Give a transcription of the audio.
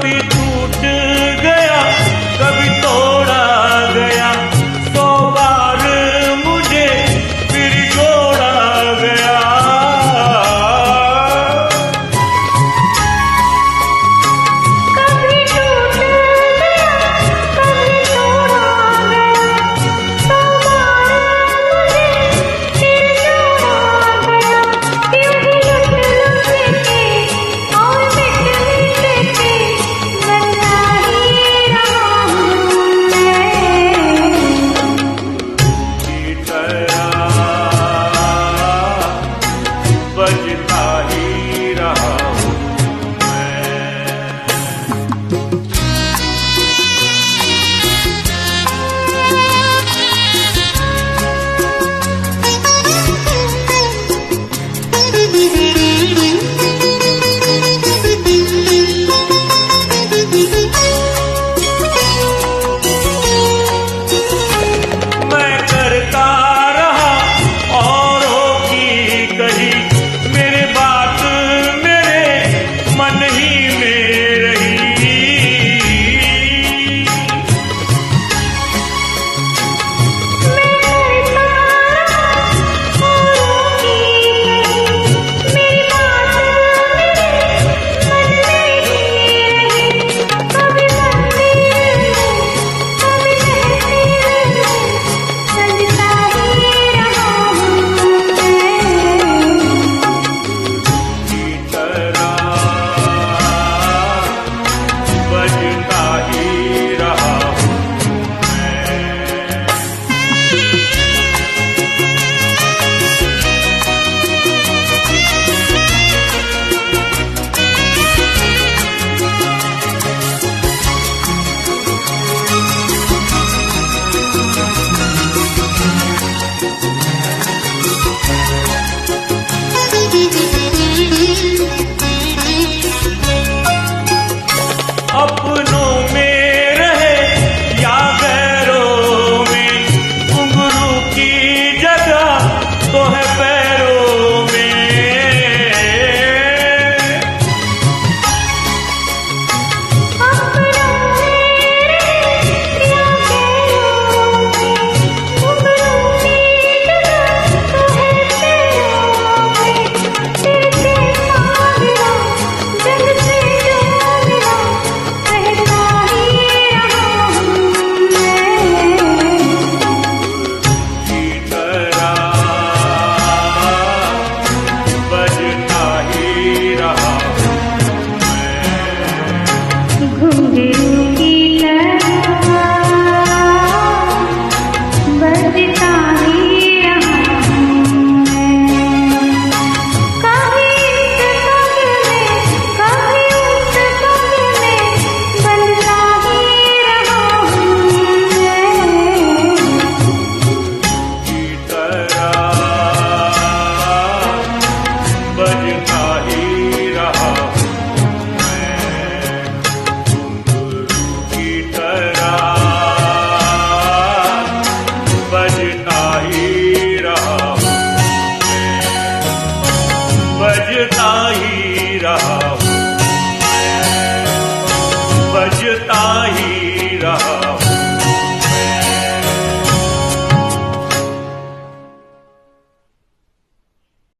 कभी टूट गया कभी तोड़ा गया, 100 बार मुझे फिर जोड़ा गया। कभी टूट गया कभी तोड़ा गया, 100 बार मुझे फिर जोड़ा गया। यूं ही लुट के और मिट मिट के बनता ही रहा हूँ की तरह बजता ही रहा हूँ मैं करता रहा औरों की कही, मेरे बात मेरे मन ही में रही। की तरह बजता ही रहा हूँ मैं। अपनों में रहे या गैरों में, घुंघरू की जगह तो है पैरों में। की तरह बजता ही रहा हूँ मैं। घुंघरू की तरह बजता ही रहा हूँ मैं। कभी इस पग में कभी उस पग में बनता ही रहा हूँ मैं। की तरह बजता ही रहा हूँ मैं। घुंघरू की तरह बजता ही रहा हूँ मैं। बजता ही रहा हूँ मैं। बजता ही